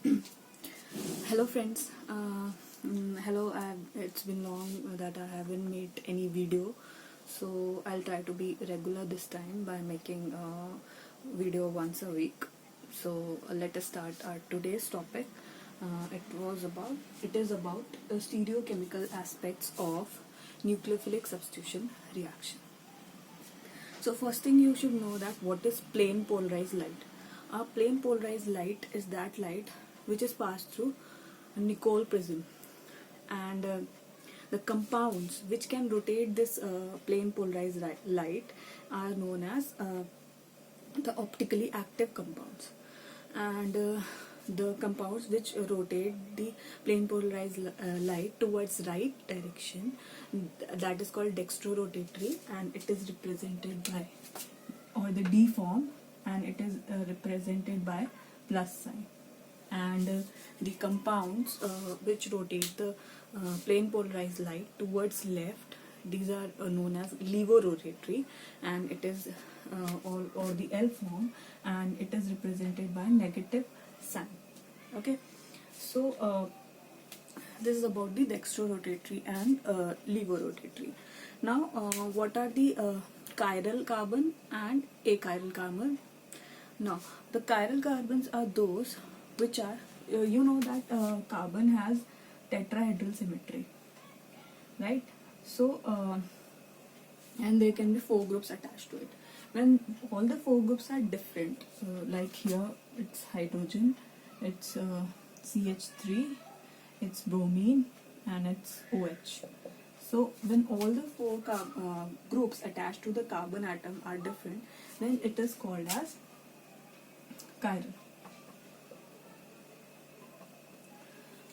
Hello friends. Hello. It's been long that I haven't made any video, so I'll try to be regular this time by making a video once a week. So let us start our today's topic. It is about the stereochemical aspects of nucleophilic substitution reaction. So first thing you should know that what is plane polarized light. A plane polarized light is that light which is passed through a Nicol prism, and the compounds which can rotate this plane polarized light are known as the optically active compounds, and the compounds which rotate the plane polarized light towards right direction, that is called dextrorotatory, and it is represented by, or the D form, and it is represented by plus sign. And the compounds which rotate the plane polarized light towards left, these are known as levorotatory, and it is or the L form, and it is represented by negative sign. Okay, so this is about the dextrorotatory and levorotatory. Now what are the chiral carbon and achiral carbon? Now the chiral carbons are those which are, you know that carbon has tetrahedral symmetry, right? So and there can be 4 groups attached to it. When all the 4 groups are different, like here it's hydrogen, it's CH3, it's bromine, and it's OH. So when all the 4 groups attached to the carbon atom are different, then it is called as chiral,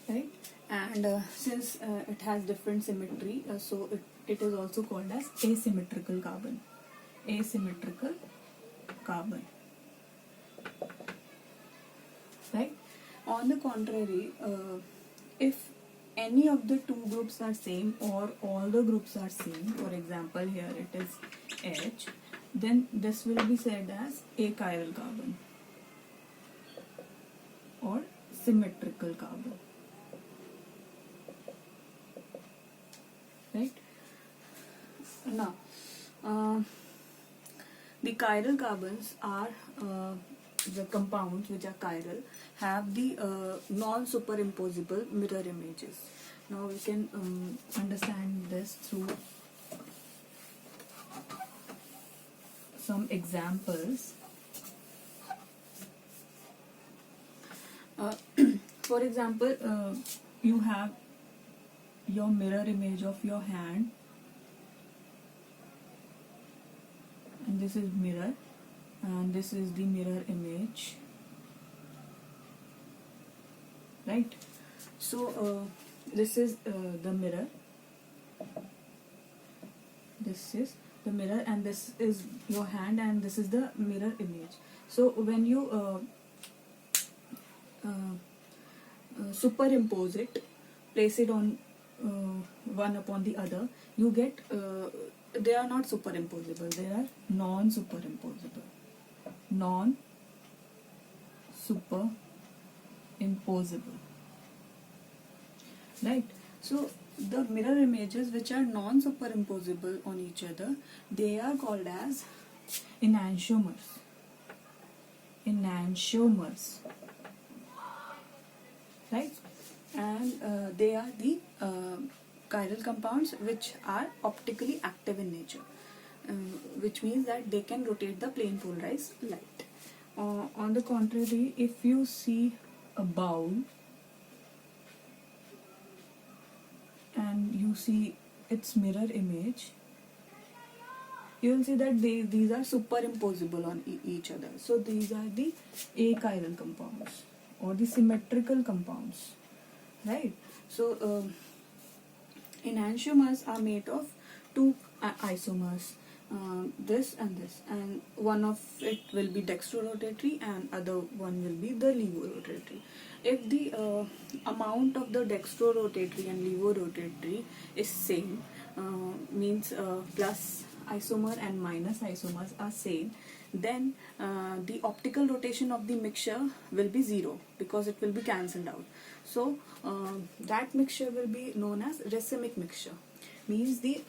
right? And since it has different symmetry, so it is also called as asymmetrical carbon. Asymmetrical carbon, right? On the contrary, if any of the 2 groups are same or all the groups are same, for example here it is H, then this will be said as achiral carbon or symmetrical carbon, right? Now the chiral carbons are the compounds which are chiral have the non-superimposable mirror images. Now we can understand this through some examples. For example, you have your mirror image of your hand, and this is mirror, and this is the mirror image, right? So this is the mirror, this is the mirror, and this is your hand, and this is the mirror image. So when you superimpose it, place it on one upon the other, you get they are not superimposable, they are non-superimposable. Non-superimposable, right? So the mirror images which are non-superimposable on each other, they are called as enantiomers. Enantiomers, right? And they are the chiral compounds which are optically active in nature, which means that they can rotate the plane polarized light. On the contrary, if you see a bowl and you see its mirror image, you will see that these are superimposable on each other. So these are the achiral compounds or the symmetrical compounds, right? So enantiomers are made of 2 isomers, this and this, and one of it will be dextrorotatory and other one will be the levorotatory. If the amount of the dextrorotatory and levorotatory is same, means plus isomer and minus isomers are same, then the optical rotation of the mixture will be 0 because it will be cancelled out. So that mixture will be known as racemic mixture. Means the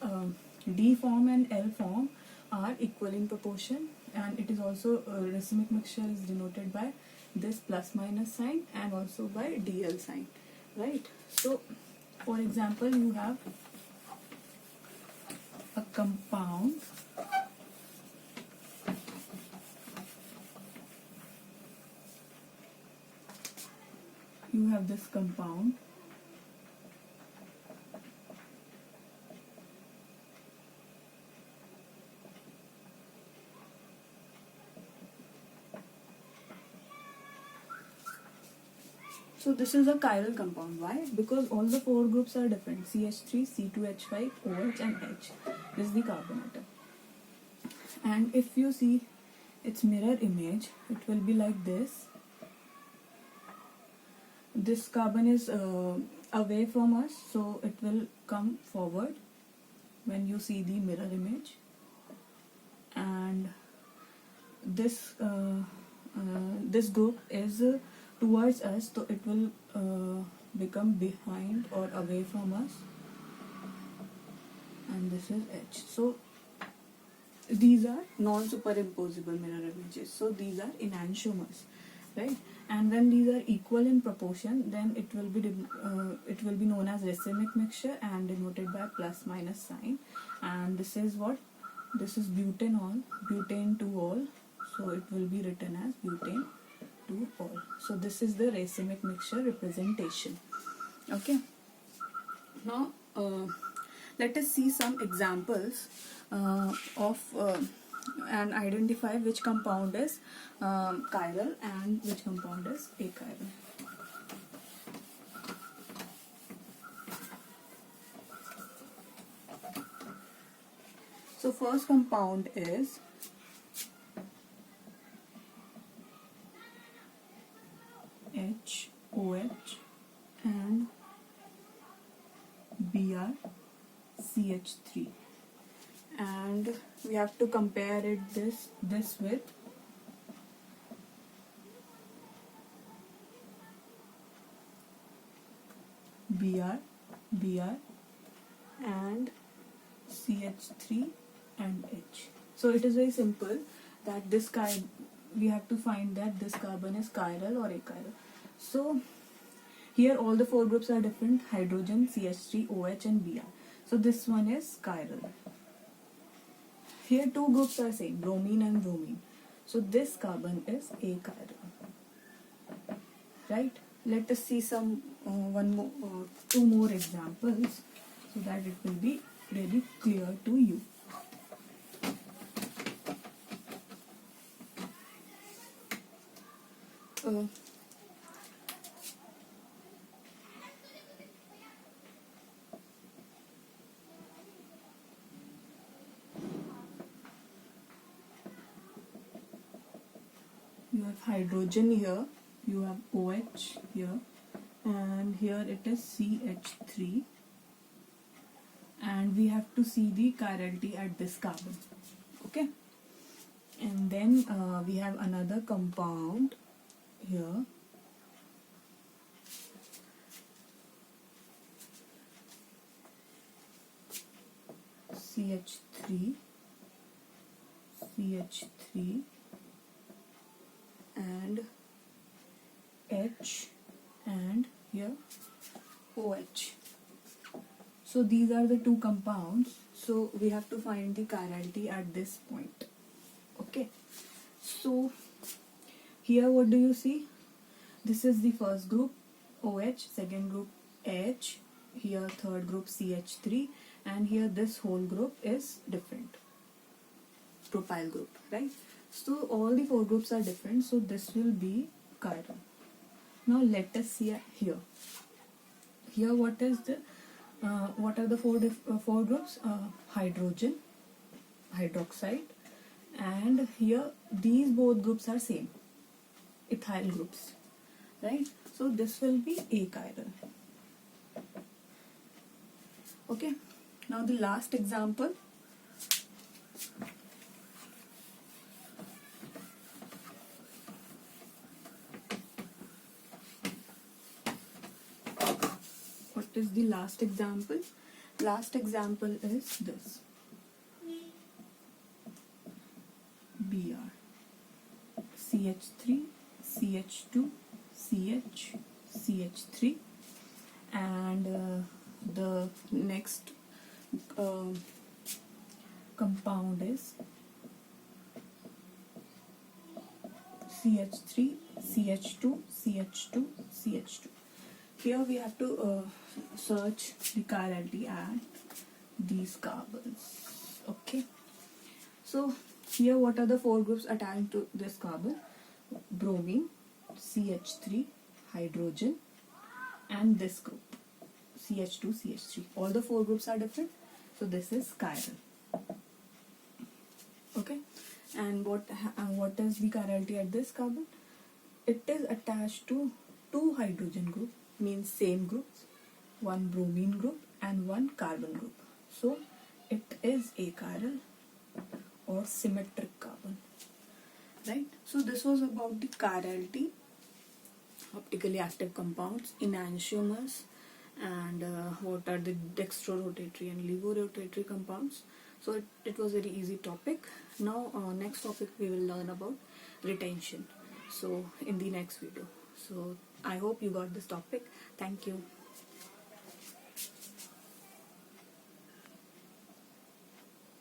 D form and L form are equal in proportion, and it is also racemic mixture is denoted by this plus minus sign and also by DL sign, right? So for example, you have a compound you have this compound so this is a chiral compound. Why? Because all the four groups are different: CH3, C2H5, OH and H. This is the carbon atom. And if you see its mirror image, it will be like this. This carbon is away from us, so it will come forward when you see the mirror image. And this this group is towards us, so it will become behind or away from us, and this is H. So these are non-superimposable mirror images, so these are enantiomers, right? And when these are equal in proportion, then it will be known as racemic mixture and denoted by plus minus sign. And this is what? This is butanol, butane 2-ol, so it will be written as butane 2-ol. So this is the racemic mixture representation. Okay. Now let us see some examples of and identify which compound is chiral and which compound is achiral. So first compound is HOH and BrCH3, and we have to compare it this with Br and CH3 and H. So it is very simple that this we have to find that this carbon is chiral or achiral. So here all the four groups are different: hydrogen, CH3, OH and Br. So this one is chiral. Here two groups are same, bromine and bromine. So this carbon is achiral. Right? Let us see some two more examples so that it will be really clear to you. You have hydrogen here, you have OH here, and here it is CH3, and we have to see the chirality at this carbon. Okay, and then we have another compound here, CH3 and H, and here OH. So these are the two compounds, so we have to find the chirality at this point. Okay, so here what do you see? This is the first group OH, second group H, here third group CH3, and here this whole group is different, propyl group, right? So all the four groups are different, so this will be chiral. Now let us see here. Here what is the what are the four groups? Hydrogen, hydroxide, and here these both groups are same, ethyl groups, right? So this will be achiral. Okay, now the last example. is the last example. Last example is this. Br. CH3, CH2, CH, CH3, and the next compound is CH3, CH2, CH2, CH2. Here we have to search the chirality at these carbons. Okay. So here what are the four groups attached to this carbon? Bromine, CH3, hydrogen, and this group, CH2, CH3. All the four groups are different. So this is chiral. Okay. And what is the chirality at this carbon? It is attached to two hydrogen group, means same groups, one bromine group and one carbon group. So it is achiral or symmetric carbon, right? So this was about the chirality, optically active compounds, enantiomers, and what are the dextrorotatory and levorotatory compounds. So it was a very easy topic. Now next topic we will learn about retention, so in the next video. So I hope you got this topic. Thank you.